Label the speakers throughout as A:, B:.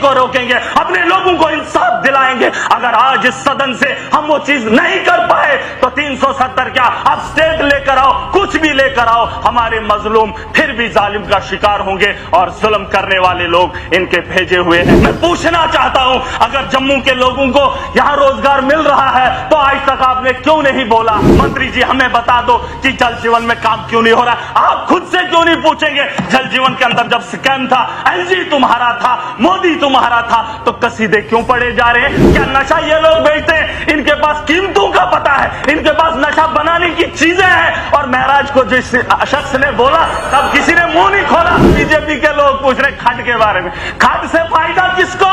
A: को रोकेंगे, अपने लोगों को इंसाफ दिलाएंगे। अगर आज इस सदन से हम वो चीज नहीं कर पाए तो 370 क्या, अब स्टेट लेकर आओ, कुछ भी लेकर आओ, हमारे मजलूम फिर भी जालिम का शिकार होंगे और जुल्म करने वाले लोग इनके भेजे हुए हैं। मैं पूछना चाहता हूं, अगर जम्मू के लोगों को यहां रोजगार मिल रहा है तो आज तक आपने क्यों नहीं बोला? मंत्री जी हमें बता दो कि जल जीवन में काम क्यों नहीं हो रहा? आप खुद से क्यों नहीं पूछेंगे? जल जीवन के अंदर जब स्कैम था, एलजी तुम्हारा था, मोदी तुम्हारा था, तो कसीदे क्यों पड़े जा रहे हैं? क्या नशा ये लोग बेचते हैं? इनके पास कीमतों का पता है, इनके पास नशा बनाने की चीजें हैं। और महराज को जिस शख्स ने बोला तब किसी ने मुंह नहीं खोला। बीजेपी के लोग पूछ रहे खड के बारे में। खड से फायदा किसको?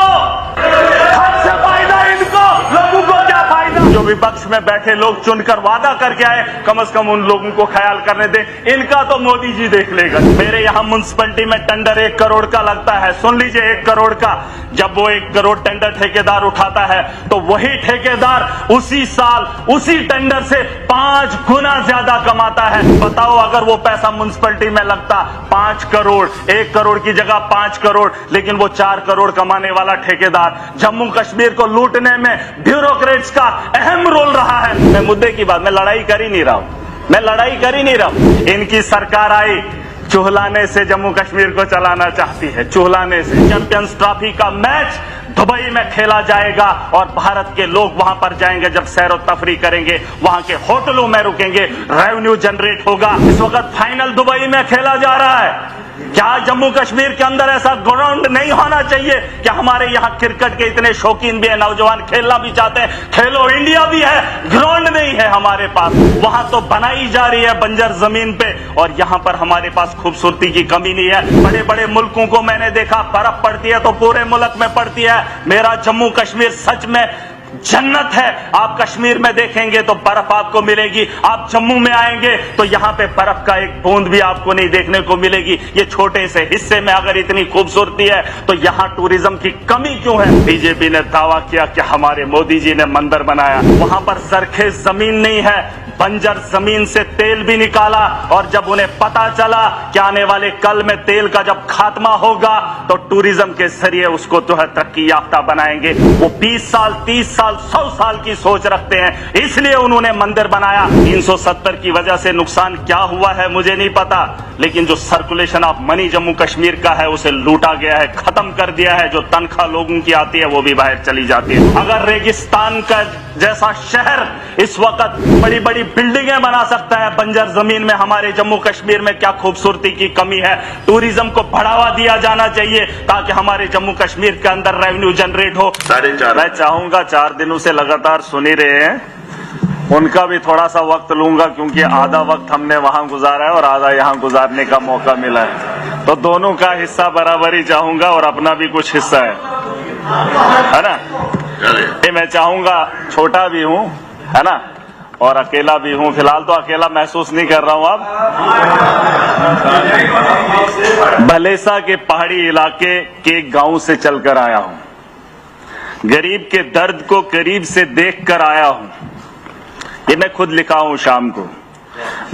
A: खड से फायदा इनको, लोगों को क्या फायदा? जो विपक्ष में बैठे लोग चुनकर वादा करके आए, कम से कम उन लोगों को ख्याल करने दे। इनका तो मोदी जी देख लेगा। मेरे यहाँ म्युनिसिपैलिटी में टेंडर 1 करोड़ का लगता है, सुन लीजिए, 1 करोड़ का। जब वो 1 करोड़ टेंडर ठेकेदार उठाता है तो वही ठेकेदार उसी साल उसी टेंडर से 5 गुना ज्यादा कमाता है। बताओ, अगर वो पैसा म्युनिसिपैलिटी में लगता 5 करोड़, 1 करोड़ की जगह 5 करोड़, लेकिन वो 4 करोड़ कमाने वाला ठेकेदार जम्मू कश्मीर को लूटने में ब्यूरोक्रेट्स का अहम रोल रहा है। मैं मुद्दे की बात, मैं लड़ाई कर ही नहीं रहा हूं, मैं लड़ाई कर ही नहीं रहा हूं। इनकी सरकार आई, चुहलाने से जम्मू कश्मीर को चलाना चाहती है, चुहलाने से। चैंपियंस ट्रॉफी का मैच दुबई में खेला जाएगा और भारत के लोग वहां पर जाएंगे, जब सैर और तफरी करेंगे, वहां के होटलों में रुकेंगे, रेवेन्यू जनरेट होगा। इस वक्त फाइनल दुबई में खेला जा रहा है। क्या जम्मू कश्मीर के अंदर ऐसा ग्राउंड नहीं होना चाहिए? कि हमारे यहाँ क्रिकेट के इतने शौकीन भी है, नौजवान खेलना भी चाहते हैं, खेलो इंडिया भी है, ग्राउंड नहीं है हमारे पास। वहां तो बनाई जा रही है बंजर जमीन पे, और यहाँ पर हमारे पास खूबसूरती की कमी नहीं है। बड़े बड़े मुल्कों को मैंने देखा, बर्फ पड़ती है तो पूरे मुल्क में पड़ती है। मेरा जम्मू कश्मीर सच में जन्नत है। आप कश्मीर में देखेंगे तो बर्फ आपको मिलेगी, आप जम्मू में आएंगे तो यहाँ पे बर्फ का एक बूंद भी आपको नहीं देखने को मिलेगी। ये छोटे से हिस्से में अगर इतनी खूबसूरती है तो यहाँ टूरिज्म की कमी क्यों है? बीजेपी ने दावा किया कि हमारे मोदी जी ने मंदिर बनाया, वहां पर सरखेज जमीन नहीं है, बंजर जमीन से तेल भी निकाला। और जब उन्हें पता चला कि आने वाले कल में तेल का जब खात्मा होगा तो टूरिज्म के जरिए उसको जो है तरक्की याफ्ता बनाएंगे। वो 20 साल, 30 साल, 100 साल की सोच रखते हैं, इसलिए उन्होंने मंदिर बनाया। 370 की वजह से नुकसान क्या हुआ है मुझे नहीं पता, लेकिन जो circulation of money Jammu Kashmir का है उसे लूटा गया है, खत्म कर दिया है। जो तनख्वाह लोगों की आती है वो भी बाहर चली जाती है। अगर रेगिस्तान का जैसा शहर इस वक्त बड़ी बड़ी बिल्डिंगें बना सकता है बंजर जमीन में, हमारे जम्मू कश्मीर में क्या खूबसूरती की कमी है? टूरिज्म को बढ़ावा दिया जाना चाहिए ताकि हमारे जम्मू कश्मीर के अंदर रेवेन्यू जनरेट हो। 4.5 मैं चाहूंगा, 4 दिनों से लगातार सुन ही रहे हैं, उनका भी थोड़ा सा वक्त लूंगा, क्योंकि आधा वक्त हमने वहां गुजारा है और आधा यहाँ गुजारने का मौका मिला है, तो दोनों का हिस्सा बराबर ही चाहूंगा और अपना भी कुछ हिस्सा है ना? ये मैं चाहूंगा, छोटा भी हूँ, है ना, और अकेला भी हूँ। फिलहाल तो अकेला महसूस नहीं कर रहा हूँ। अब भलेसा के पहाड़ी इलाके के गांव से चलकर आया हूँ, गरीब के दर्द को करीब से देखकर आया हूँ। ये मैं खुद लिखा हूँ शाम को।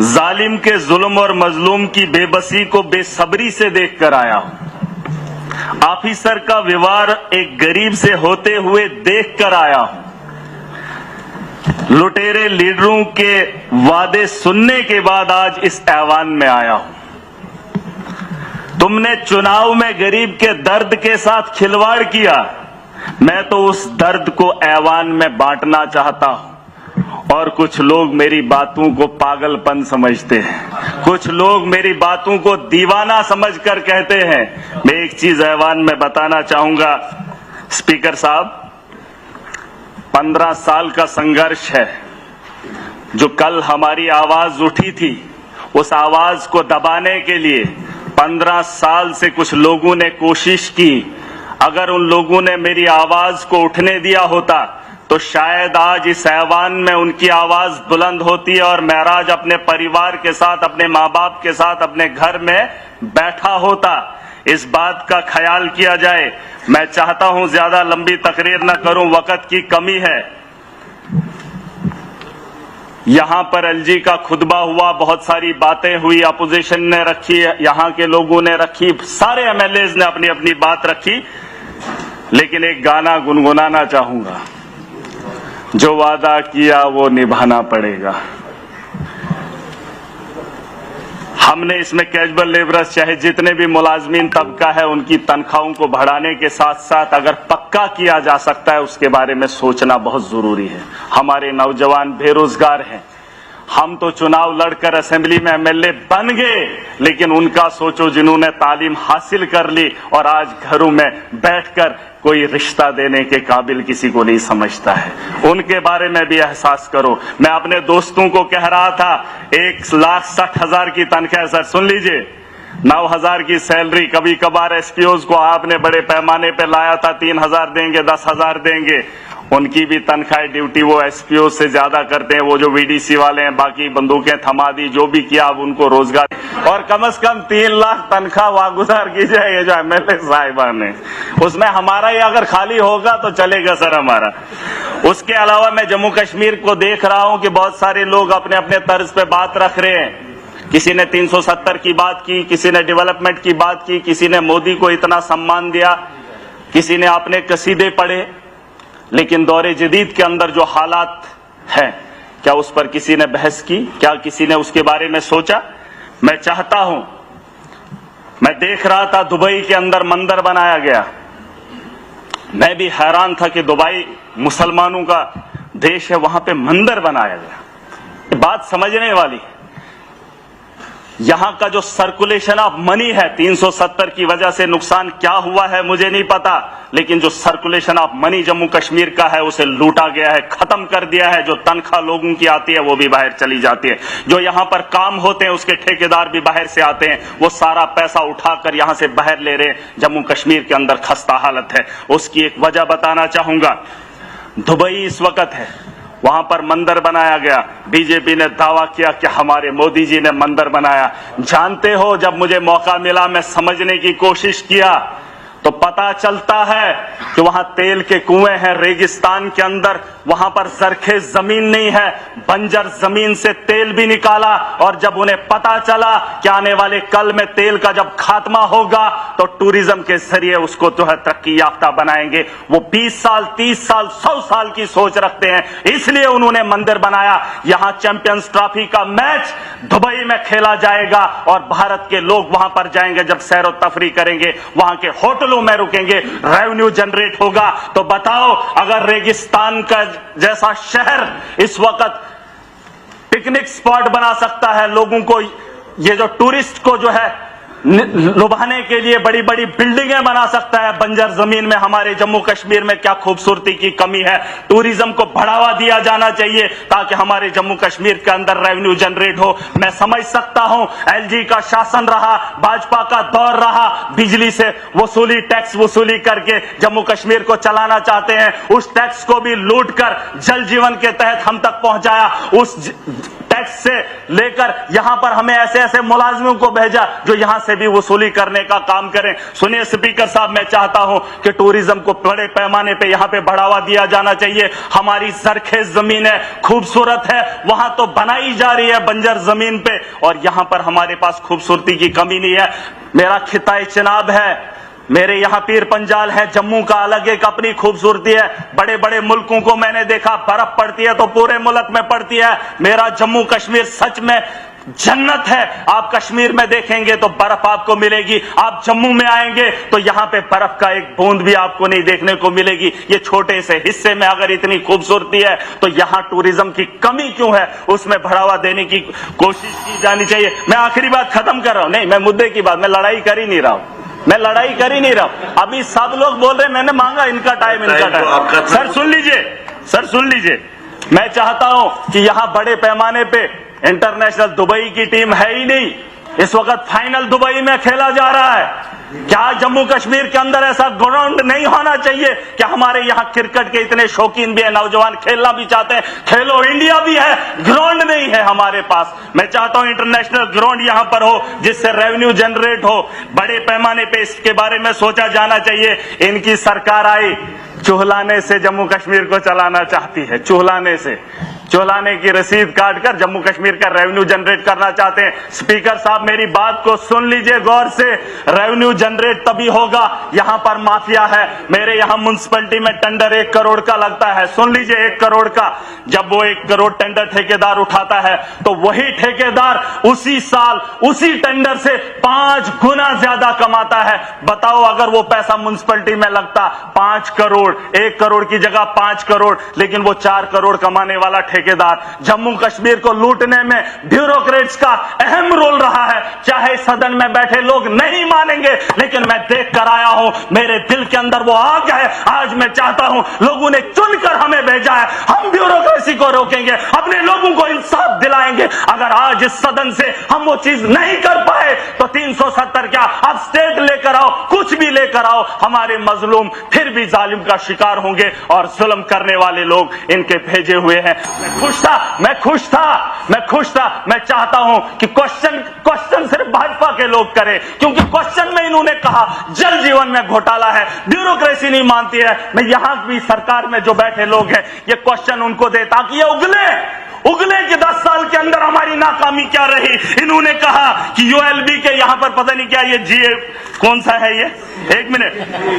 A: जालिम के जुल्म और मजलूम की बेबसी को बेसब्री से देखकर आया हूँ। ऑफिसर का व्यवहार एक गरीब से होते हुए देखकर आया हूँ। लुटेरे लीडरों के वादे सुनने के बाद आज इस ऐवान में आया हूं। तुमने चुनाव में गरीब के दर्द के साथ खिलवाड़ किया, मैं तो उस दर्द को ऐवान में बांटना चाहता हूं। और कुछ लोग मेरी बातों को पागलपन समझते हैं, कुछ लोग मेरी बातों को दीवाना समझकर कहते हैं। मैं एक चीज ऐवान में बताना चाहूंगा, स्पीकर साहब, 15 साल का संघर्ष है। जो कल हमारी आवाज उठी थी, उस आवाज को दबाने के लिए 15 साल से कुछ लोगों ने कोशिश की। अगर उन लोगों ने मेरी आवाज को उठने दिया होता तो शायद आज इस ऐवान में उनकी आवाज बुलंद होती और महराज अपने परिवार के साथ, अपने माँ बाप के साथ अपने घर में बैठा होता। इस बात का ख्याल किया जाए। मैं चाहता हूं ज्यादा लंबी तकरीर न करूं, वक्त की कमी है। यहां पर एलजी का खुतबा हुआ, बहुत सारी बातें हुई, अपोजिशन ने रखी, यहां के लोगों ने रखी, सारे एमएलएज ने अपनी अपनी बात रखी। लेकिन एक गाना गुनगुनाना चाहूंगा, जो वादा किया वो निभाना पड़ेगा। हमने इसमें कैजुअल लेबरर्स चाहे जितने भी मुलाजमीन तबका है उनकी तनख्वाहों को बढ़ाने के साथ साथ अगर पक्का किया जा सकता है उसके बारे में सोचना बहुत जरूरी है। हमारे नौजवान बेरोजगार हैं, हम तो चुनाव लड़कर असेंबली में एमएलए बन गए, लेकिन उनका सोचो जिन्होंने तालीम हासिल कर ली और आज घरों में बैठकर कोई रिश्ता देने के काबिल किसी को नहीं समझता है, उनके बारे में भी एहसास करो। मैं अपने दोस्तों को कह रहा था 1,60,000 की तनख्वाह, सर सुन लीजिए, 9,000 की सैलरी, कभी कभार एसपीओज को आपने बड़े पैमाने पे लाया था 3,000 देंगे 10,000 देंगे, उनकी भी तनख्वाह ड्यूटी वो एसपीओ से ज्यादा करते हैं। वो जो वीडीसी वाले हैं बाकी बंदूकें थमा दी, जो भी किया अब उनको रोजगार, और कम से कम 3 लाख तनख्वाह वागुजार की जाए। ये जो एमएलए साहिबान है उसमें हमारा ही अगर खाली होगा तो चलेगा सर हमारा। उसके अलावा मैं जम्मू कश्मीर को देख रहा हूं कि बहुत सारे लोग अपने अपने तर्ज पे बात रख रहे हैं। किसी ने 370 की बात की, किसी ने डेवलपमेंट की बात की, किसी ने मोदी को इतना सम्मान दिया, किसी ने अपने कसीदे पढ़े, लेकिन दौरे जदीद के अंदर जो हालात हैं क्या उस पर किसी ने बहस की? क्या किसी ने उसके बारे में सोचा? मैं चाहता हूं, मैं देख रहा था दुबई के अंदर मंदिर बनाया गया, मैं भी हैरान था कि दुबई मुसलमानों का देश है, वहां पे मंदिर बनाया गया। ये बात समझने वाली है। यहां का जो सर्कुलेशन ऑफ मनी है, 370 की वजह से नुकसान क्या हुआ है मुझे नहीं पता, लेकिन जो circulation of money Jammu Kashmir का है उसे लूटा गया है, खत्म कर दिया है। जो तनख्वाह लोगों की आती है वो भी बाहर चली जाती है, जो यहां पर काम होते हैं उसके ठेकेदार भी बाहर से आते हैं, वो सारा पैसा उठाकर यहां से बाहर ले रहे हैं। जम्मू कश्मीर के अंदर खस्ता हालत है। उसकी एक वजह बताना चाहूंगा, दुबई इस वक्त है, वहां पर मंदिर बनाया गया, बीजेपी ने दावा किया कि हमारे मोदी जी ने मंदिर बनाया। जानते हो, जब मुझे मौका मिला मैं समझने की कोशिश किया तो पता चलता है कि वहां तेल के कुएं हैं रेगिस्तान के अंदर, वहां पर सरखेज जमीन नहीं है, बंजर जमीन से तेल भी निकाला। और जब उन्हें पता चला कि आने वाले कल में तेल का जब खात्मा होगा तो टूरिज्म के जरिए उसको जो है तरक्की याफ्ता बनाएंगे, वो 20 साल 30 साल 100 साल की सोच रखते हैं, इसलिए उन्होंने मंदिर बनाया। यहां चैंपियंस ट्रॉफी का मैच दुबई में खेला जाएगा और भारत के लोग वहां पर जाएंगे, जब सैर और तफरी करेंगे, वहां के होटलों में रुकेंगे, रेवेन्यू जनरेट होगा। तो बताओ, अगर रेगिस्तान का जैसा शहर इस वक्त पिकनिक स्पॉट बना सकता है, लोगों को, ये जो टूरिस्ट को जो है लुभाने के लिए बड़ी बड़ी बिल्डिंगें बना सकता है बंजर जमीन में, हमारे जम्मू कश्मीर में क्या खूबसूरती की कमी है? टूरिज्म को बढ़ावा दिया जाना चाहिए ताकि हमारे जम्मू कश्मीर के अंदर रेवेन्यू जनरेट हो। मैं समझ सकता हूं, एलजी का शासन रहा, भाजपा का दौर रहा, बिजली से वसूली, टैक्स वसूली करके जम्मू कश्मीर को चलाना चाहते हैं, उस टैक्स को भी लूट कर जल जीवन के तहत हम तक पहुंचाया। उस टैक्स से लेकर यहां पर हमें ऐसे ऐसे मुलाजिमों को भेजा जो यहां से भी वसूली करने का काम करें। सुनिए स्पीकर साहब, मैं चाहता हूं कि टूरिज्म को बड़े पैमाने पे यहां पे बढ़ावा दिया जाना चाहिए। हमारी सरखेज जमीन है, खूबसूरत है, वहां तो बनाई जा रही है बंजर जमीन पे, और यहां पर हमारे पास खूबसूरती की कमी नहीं है। मेरा खिताए चिनाब है, मेरे यहाँ पीर पंजाल है, जम्मू का अलग एक अपनी खूबसूरती है। बड़े बड़े मुल्कों को मैंने देखा, बर्फ पड़ती है तो पूरे मुल्क में पड़ती है, मेरा जम्मू कश्मीर सच में जन्नत है। आप कश्मीर में देखेंगे तो बर्फ आपको मिलेगी, आप जम्मू में आएंगे तो यहाँ पे बर्फ का एक बूंद भी आपको नहीं देखने को मिलेगी। ये छोटे से हिस्से में अगर इतनी खूबसूरती है तो यहाँ टूरिज्म की कमी क्यों है? उसमें बढ़ावा देने की कोशिश की जानी चाहिए। मैं आखिरी बात खत्म कर रहा हूं, नहीं मैं मुद्दे की बात, मैं लड़ाई कर ही नहीं रहा हूं, मैं लड़ाई कर ही नहीं रहा। अभी सब लोग बोल रहे मैंने मांगा इनका टाइम, इनका टाइम। सर सुन लीजिए, सर सुन लीजिए, मैं चाहता हूं कि यहां बड़े पैमाने पे इंटरनेशनल दुबई की टीम है ही नहीं, इस वक्त फाइनल दुबई में खेला जा रहा है। क्या जम्मू कश्मीर के अंदर ऐसा ग्राउंड नहीं होना चाहिए? क्या हमारे यहाँ क्रिकेट के इतने शौकीन भी है, नौजवान खेलना भी चाहते हैं, खेलो इंडिया भी है, ग्राउंड नहीं है हमारे पास। मैं चाहता हूं इंटरनेशनल ग्राउंड यहां पर हो जिससे रेवेन्यू जनरेट हो, बड़े पैमाने पे इसके बारे में सोचा जाना चाहिए। इनकी सरकार आई, चुहलाने से जम्मू कश्मीर को चलाना चाहती है, चुहलाने से। चोलाने की रसीद काटकर जम्मू कश्मीर का रेवेन्यू जनरेट करना चाहते हैं। स्पीकर साहब मेरी बात को सुन लीजिए गौर से। रेवेन्यू जनरेट तभी होगा, यहां पर माफिया है। मेरे यहां म्युनिसिपैलिटी में टेंडर 1 करोड़ का लगता है, सुन लीजिए 1 करोड़ का। जब वो 1 करोड़ टेंडर ठेकेदार उठाता है तो वही ठेकेदार उसी साल उसी टेंडर से 5 गुना ज्यादा कमाता है। बताओ अगर वो पैसा म्युनिसिपैलिटी में लगता 5 करोड़, 1 करोड़ की जगह 5 करोड़, लेकिन वो 4 करोड़ कमाने वाला ठेकेदार। जम्मू कश्मीर को लूटने में ब्यूरोक्रेट्स का अहम रोल रहा है। चाहे सदन में बैठे लोग नहीं मानेंगे, लेकिन मैं देख कर आया हूं, मेरे दिल के अंदर वो आग है। आज मैं चाहता हूं, लोगों ने चुनकर हमें भेजा है, हम ब्यूरोक्रेसी को रोकेंगे, अपने लोगों को इंसाफ दिलाएंगे। अगर आज इस सदन से हम वो चीज नहीं कर पाए तो 370 क्या, अब स्टेट लेकर आओ, कुछ भी लेकर आओ, हमारे मजलूम फिर भी जालिम का शिकार होंगे और जुल्म करने वाले लोग इनके भेजे हुए हैं। मैं खुश था, मैं चाहता हूं कि क्वेश्चन सिर्फ भाजपा के लोग करें, क्योंकि क्वेश्चन में इन्होंने कहा जल जीवन में घोटाला है, ब्यूरोक्रेसी नहीं मानती है। मैं यहां भी सरकार में जो बैठे लोग हैं, ये क्वेश्चन उनको दे ताकि ये उगले कि 10 साल के अंदर हमारी नाकामी क्या रही। इन्होंने कहा कि यूएलबी के यहां पर पता नहीं क्या ये जीए कौन सा है ये, 1 मिनट,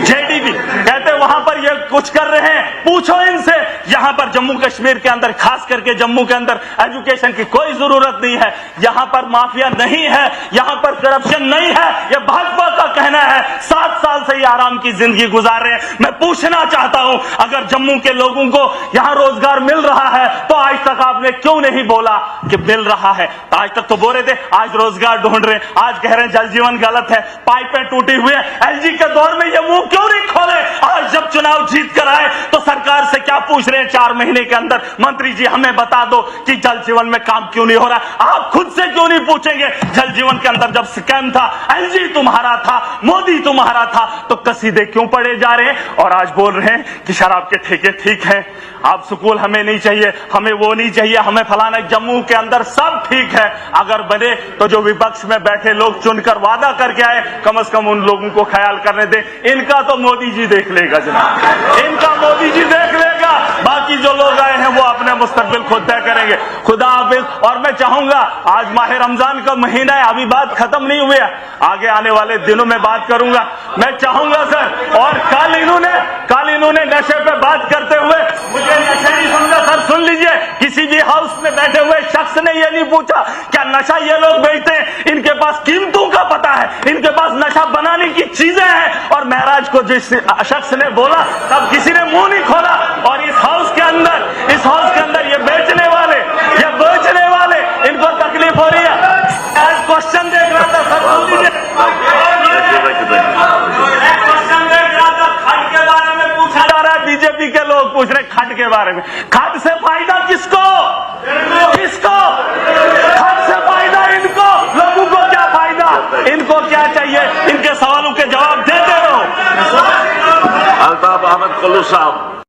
A: जेडीबी कहते वहां पर ये कुछ कर रहे हैं। पूछो इनसे, यहां पर जम्मू कश्मीर के अंदर, खास करके जम्मू के अंदर एजुकेशन की कोई जरूरत नहीं है, यहां पर माफिया नहीं है, यहां पर करप्शन नहीं है, ये भाजपा का कहना है। 7 साल से ये आराम की जिंदगी गुजार रहे हैं। मैं पूछना चाहता हूं, अगर जम्मू के लोगों को यहां रोजगार मिल रहा है तो आज तक आपने क्यों नहीं बोला कि मिल रहा है? आज तक तो बोल रहे थे, आज रोजगार ढूंढ रहे हैं, आज कह रहे हैं जल जीवन गलत है, पाइपें टूटी हुई है। एलजी के दौर में ये मुंह क्यों नहीं खोले? आज जब चुनाव जीत कर आए तो सरकार से क्या पूछ रहे हैं 4 महीने के अंदर, मंत्री जी हमें बता दो कि जल जीवन में काम क्यों नहीं हो रहा। आप खुद से क्यों नहीं पूछेंगे? जल जीवन के अंदर जब स्कैम था, एलजी तुम्हारा था, मोदी तुम्हारा था, तो कसीदे क्यों पड़े जा रहे हैं? और आज बोल रहे हैं कि शराब के ठेके ठीक है, आप स्कूल हमें नहीं चाहिए, हमें वो नहीं चाहिए, हमें फलाना। जम्मू के अंदर सब ठीक है, अगर बने तो जो विपक्ष में बैठे लोग चुनकर वादा करके आए, कम से कम उन लोगों को ख्याल करने दे। इनका तो मोदी जी देख लेगा जनाब, इनका मोदी जी देख लेगा, बाकी जो लोग आए हैं वो अपने मुस्तकबिल खुद तय करेंगे। खुदा हाफिज। और मैं चाहूंगा, आज माह रमजान का महीना है, अभी बात खत्म नहीं हुई है, आगे आने वाले दिनों में बात करूंगा। मैं चाहूंगा सर, और कल इन्होंने नशे पे बात करते हुए मुझे नशा नहीं समझा सर। सुन लीजिए, किसी भी हाउस में बैठे हुए शख्स ने यह नहीं पूछा क्या नशा ये लोग बेचते हैं, इनके पास कीमतों का पता है, इनके पास नशा बनाने की चीजें हैं। और महराज को जिस शख्स ने बोला तब किसी ने मुंह नहीं खोला। और इस हाउस के अंदर ये बेचने वाले इनको तकलीफ हो रही है। आज क्वेश्चन देख रहा था सर, सुन लीजिए, क्वेश्चन देख रहा था, खट के बारे में पूछा जा रहा है, बीजेपी के लोग पूछ रहे खट के बारे में। खट से फायदा किसको? खट से फायदा इनको, लोगों को क्या फायदा, इनको क्या चाहिए? इनके सवालों के जवाब देते रहो।
B: अल्ताफ अहमद कुल्लू साहब।